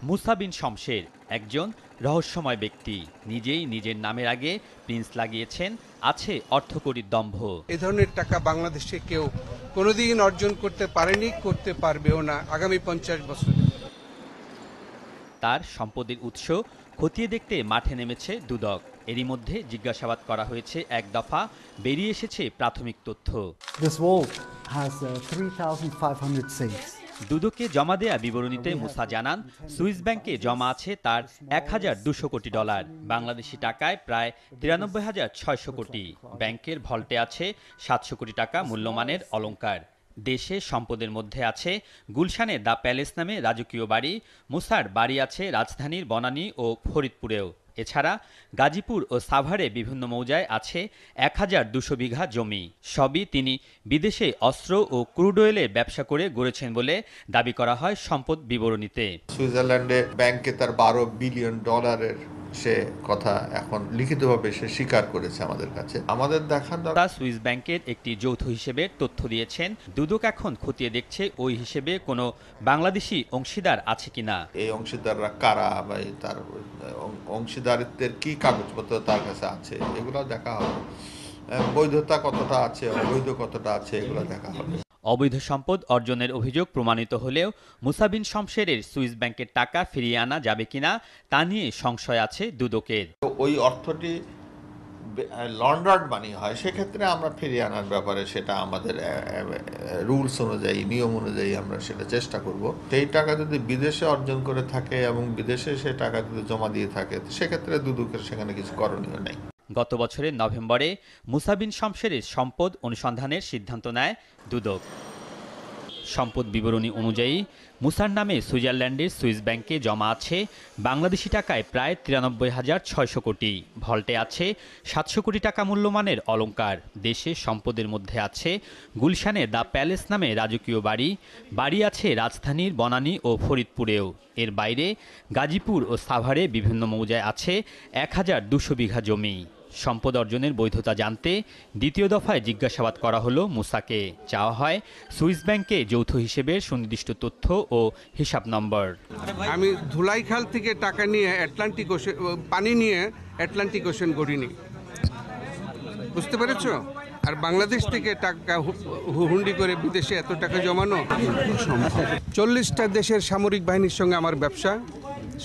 মুসা বিন শমশের একজন রহস্যময় ব্যক্তি। নিজেই নিজের নামের আগে প্রিন্স লাগিয়েছেন, আছে অর্থকড়ির দম্ভ। এই ধরনের টাকা বাংলাদেশে কেউ কোনোদিন অর্জন করতে পারেনি, করতে পারবেও না আগামী 50 বছরে। তার সম্পদের উৎস খতিয়ে দেখতে মাঠে নেমেছে দুদক। এরই মধ্যে জিজ্ঞাসাবাদ করা হয়েছে এক দফা, বেরিয়ে এসেছে প্রাথমিক তথ্য। This vault has 3,500 safes. দুদকে জমা দেয়া বিবরণীতে মুসা জানান, সুইস ব্যাংকে জমা আছে তার 1,200 কোটি ডলার, বাংলাদেশি টাকায় প্রায় 93,600 কোটি। ব্যাংকের ভল্টে আছে 700 কোটি টাকা মূল্যমানের অলংকার। দেশে সম্পদের মধ্যে আছে গুলশানে দ্য প্যালেস নামে রাজকীয় বাড়ি। মুসার বাড়ি আছে রাজধানীর বনানী ও ফরিদপুরেও। এছাড়া গাজীপুর ও সাভারে বিভিন্ন মৌজায় আছে 1,200 বিঘা জমি। সবই তিনি বিদেশে অস্ত্র ও ক্রুড অয়েলের ব্যবসা করে গড়েছেন বলে দাবি করা হয় সম্পদ বিবরণীতে। সুইজারল্যান্ডে ব্যাংকে তার $12 বিলিয়ন সে কথা এখন লিখিতভাবে সে স্বীকার করেছে আমাদের কাছে। আমাদের দেখার দরকার সুইস ব্যাংকের একটি যৌথ হিসেবের তথ্য দিয়েছেন। দুদক এখন খতিয়ে দেখছে ওই হিসেবে কোনো বাংলাদেশি অংশীদার আছে কিনা। এই অংশীদাররা কারা বা তার অংশীদারিত্বের কি কাগজপত্র তার কাছে আছে এগুলো দেখা হবে। বৈধতা কতটা আছে, অবৈধ কতটা আছে এগুলো দেখা হবে। অবৈধ সম্পদ অর্জনের অভিযোগ প্রমাণিত হলেও মুসা বিন শমশেরের সুইস ব্যাংকের টাকা ফিরিয়ে আনা যাবে কিনা তা নিয়ে সংশয় আছে দুদকের। ওই অর্থটি লন্ডার্ড মানি হয়, সেক্ষেত্রে আমরা ফিরিয়ে আনার ব্যাপারে সেটা আমাদের রুলস অনুযায়ী, নিয়ম অনুযায়ী আমরা সেটা চেষ্টা করব। সেই টাকা যদি বিদেশে অর্জন করে থাকে এবং বিদেশে সে টাকা যদি জমা দিয়ে থাকে, সেক্ষেত্রে দুদকের সেখানে কিছু করণীয় নেই। গত বছরের নভেম্বরে মুসা বিন শমশেরের সম্পদ অনুসন্ধানের সিদ্ধান্ত নেয় দুদক। সম্পদ বিবরণী অনুযায়ী মুসার নামে সুইজারল্যান্ডের সুইস ব্যাংকে জমা আছে বাংলাদেশি টাকায় প্রায় 93,600 কোটি। ভল্টে আছে 700 কোটি টাকা মূল্যমানের অলংকার। দেশে সম্পদের মধ্যে আছে গুলশানে দ্য প্যালেস নামে রাজকীয় বাড়ি। বাড়ি আছে রাজধানীর বনানী ও ফরিদপুরেও। এর বাইরে গাজীপুর ও সাভারে বিভিন্ন মৌজায় আছে 1,200 বিঘা জমি। সম্পদ অর্জনের বৈধতা জানতে দ্বিতীয় দফায় জিজ্ঞাসাবাদ করা হলো মুসাকে। চাওয়া হয় সুইস ব্যাংকে যৌথ হিসেবের সুনির্দিষ্ট তথ্য ও হিসাব নম্বর। আমি ধুলাইখাল থেকে টাকা নিয়ে পানি নিয়ে আটলান্টিক ওশেন গড়িনি, বুঝতে পেরেছো? আর বাংলাদেশ থেকে টাকা হুন্ডি করে বিদেশে এত টাকা জমানো 40টা দেশের সামরিক বাহিনীর সঙ্গে আমার ব্যবসা।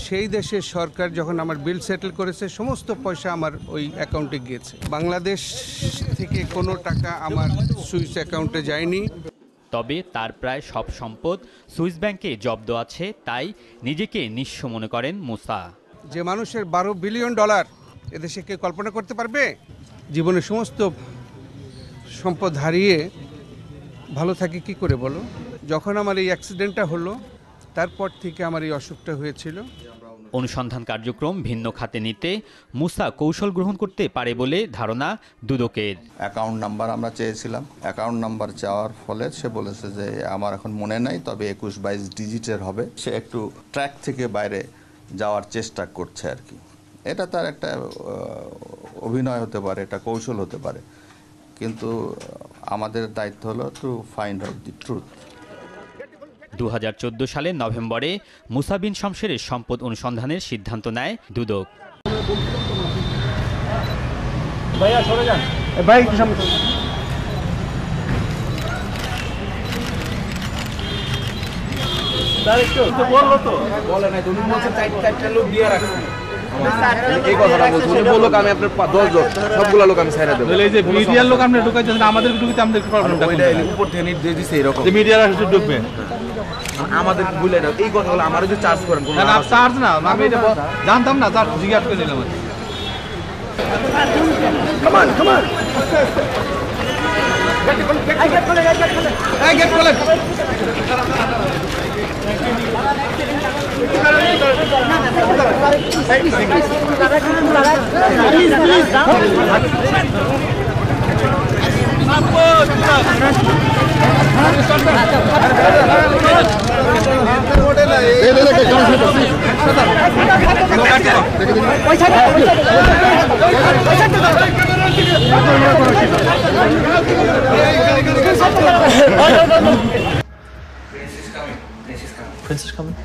সেই দেশের সরকার যখন আমার বিল সেটেল করেছে, সমস্ত পয়সা আমার ওই অ্যাকাউন্টে গিয়েছে। বাংলাদেশ থেকে কোনো টাকা আমার সুইস অ্যাকাউন্টে যায়নি। তবে তার প্রায় সব সম্পদ সুইস ব্যাংকে জব্দ আছে, তাই নিজেকে নিঃস্ব মনে করেন মুসা। যে মানুষের $12 বিলিয়ন এদেশে কে কল্পনা করতে পারবে? জীবনের সমস্ত সম্পদ হারিয়ে ভালো থাকি কি করে বলো? যখন আমার এই অ্যাক্সিডেন্টটা হলো, তারপর থেকে আমার এই অসুখটা হয়েছিল। অনুসন্ধান কার্যক্রম ভিন্ন খাতে নিতে মুসা কৌশল গ্রহণ করতে পারে বলে ধারণা দুদকের। অ্যাকাউন্ট নাম্বার আমরা চেয়েছিলাম, অ্যাকাউন্ট নাম্বার চাওয়ার ফলে সে বলেছে যে আমার এখন মনে নাই, তবে 21-22 ডিজিটের হবে। সে একটু ট্র্যাক থেকে বাইরে যাওয়ার চেষ্টা করছে আর কি। এটা তার একটা অভিনয় হতে পারে, এটা কৌশল হতে পারে, কিন্তু আমাদের দায়িত্ব হলো to find out the truth. 2014 সালের নভেম্বরে মুসা বিন শমশেরের সম্পদ অনুসন্ধানের সিদ্ধান্ত নেয় দুদক। এই কথাটা বলছি, উনি বললো আমি আপনার 10 জন সবগুলো লোক আমি ছেড়ে দেবো। এই যে মিডিয়ার লোক আপনি ঢুকাইছেন, আমাদের ঢুকিতে আমাদের প্রবলেমটা কোনটা? উপর থেকে নির্দেশ দিছে এরকম যে মিডিয়ার আসলে ঢুকবে, আমাদের বলে দাও এই কথাগুলো। আমারও যে চার্জ করেন কোন না, চার্জ না, আমি এটা জানতাম না, চার্জ জিজ্ঞাসা করে নিলাম। কামান কামান গেট খোলে, গেট খোলে। Prince is coming.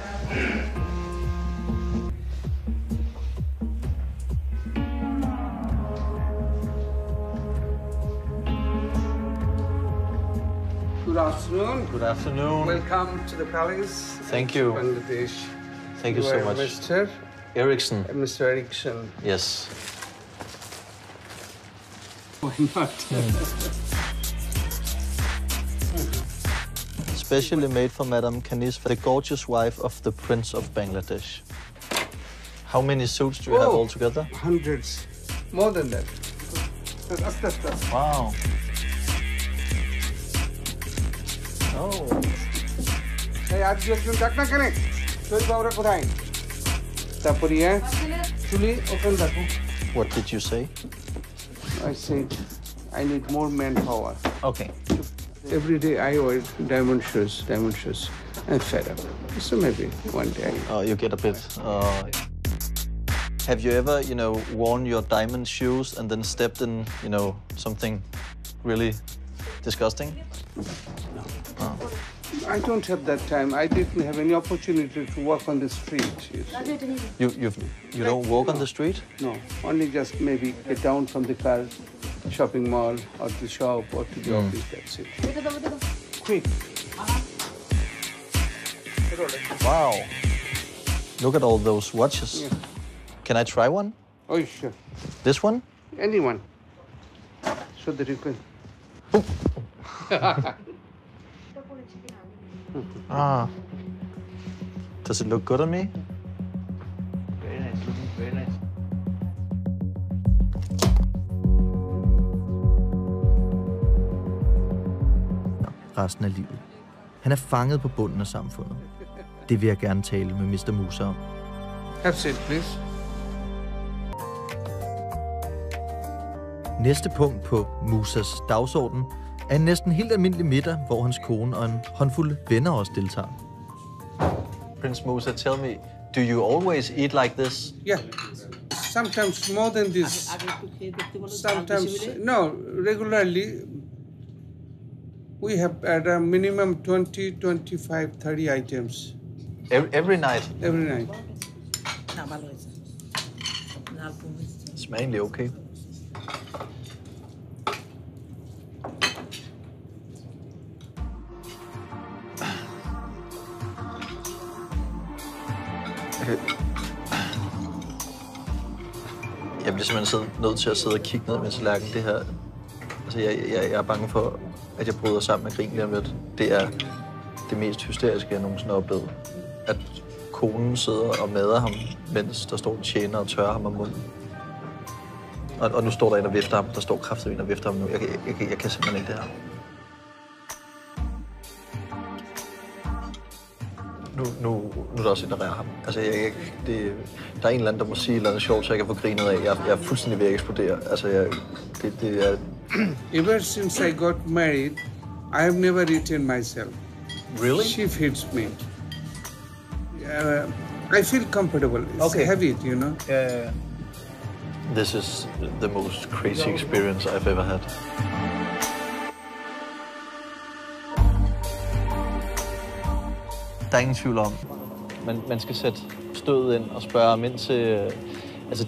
afternoon. Good afternoon. Welcome to the palace. Thank you. Bangladesh. Thank you so are much. Mr. Erickson. Mr. Erickson. Yes. Why not? Specially made for Madame Kanis, the gorgeous wife of the Prince of Bangladesh. How many suits do you have altogether? Hundreds. More than that. Wow. Oh. Hey, আজ একজন ডাক না কেন? তোর বাবুরা কোথায়? তারপরে চুলি ওপেন রাখো। What did you say? I said I need more manpower. Okay. Every day I wear diamond shoes. I'm fed up. So maybe one day. You get a bit. Have you ever, worn your diamond shoes and then stepped in, something really disgusting? No. I don't have that time. I didn't have any opportunity to walk on the street. You don't walk on the street? No, only just maybe get down from the car, shopping mall, or the shop, or to the office. That's it. Quick. Wow. Look at all those watches. Yeah. Can I try one? Oh, sure. This one? Anyone. So that you can. Does it look good on me? Very nice, looking very nice. Resten af livet. Han er fanget på bunden af samfundet. Det vil jeg gerne tale med Mr. Musa om. Have seat, please. Næste punkt på Musas dagsorden er en næsten helt almindelig middag, hvor hans kone og en håndfuld venner også deltager. Prince Musa, tell me, do you always eat like this? Yeah. Sometimes more than this. Sometimes, no, regularly. We have at a minimum 20, 25, 30 items. Every night? Every night. Smager egentlig okay? Jeg bliver simpelthen nødt til at sidde og kigge ned med tallerkenen. Det her, altså jeg er bange for, at jeg bryder sammen med grin lige om lidt. Det er det mest hysteriske, jeg nogensinde har oplevet. At konen sidder og mader ham, mens der står en tjener og tørrer ham om munden. Og nu står der en og vifter ham. Der står kraftigt en og vifter ham nu. Jeg kan simpelthen ikke det her. Nu er der også en, der rærer ham. Altså, der er en eller anden, der må sige et eller andet sjovt, så jeg kan få grinet af. Jeg er fuldstændig ved at eksplodere. Altså, det er... Ever since I got married, I have never eaten myself. Really? She feeds me. I feel comfortable. It's habit, you know. Yeah. This is the most crazy experience I've ever had. Der er ingen tvivl om, man skal sætte stødet ind og spørge ham ind til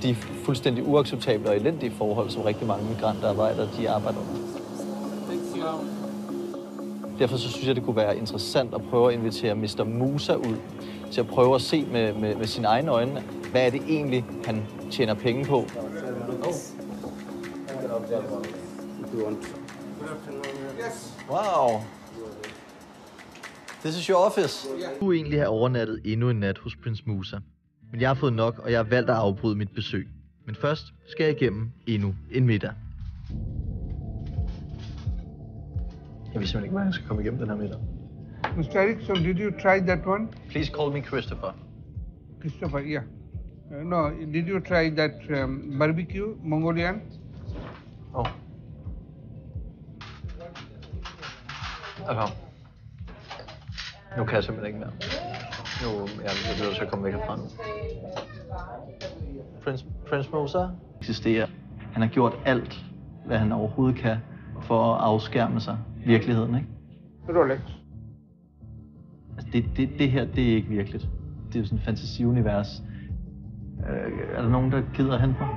de fuldstændig uacceptable og elendige forhold, som rigtig mange migrantarbejdere de arbejder under. Derfor så synes jeg, det kunne være interessant at prøve at invitere Mr. Musa ud til at prøve at se med sine egne øjne, hvad er det egentlig, han tjener penge på. Wow. This is your office. Jeg kunne egentlig have overnattet endnu en nat hos Prince Musa. Men jeg har fået nok, og jeg har valgt at afbryde mit besøg. Men først skal jeg igennem endnu en middag. Jeg ved simpelthen ikke, hvordan jeg skal komme igennem den her middag. Mr. Erickson, did you try that one? Please call me Christopher. Christopher, yeah. No, did you try that barbecue, Mongolian? Oh. Okay. Nu kan jeg simpelthen ikke mere. Jeg bliver nødt til at komme væk herfra nu. Prince Musa eksisterer. Han har gjort alt, hvad han overhovedet kan for at afskærme sig virkeligheden, ikke? Rolex. Altså det her, det er ikke virkeligt. Det er jo sådan et fantasiunivers. Er der nogen, der gider at hente mig?